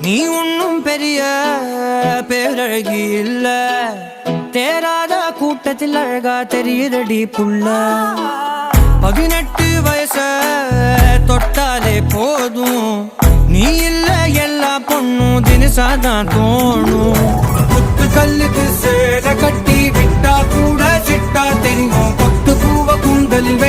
நீ ஒன்னும் பெரிய பேரழகி இல்ல, தேராத கூட்டத்தில் அழகா தெரியுதடி புள்ள. 18 வயச தொட்டாலே போதும், நீ இல்ல எல்லா பொண்ணும் தினசாதான் தோணும். குத்து கல்லுக்கு சேர கட்டி விட்டா கூட சிட்டா தெரியும், கொத்து பூவ கூந்தலில்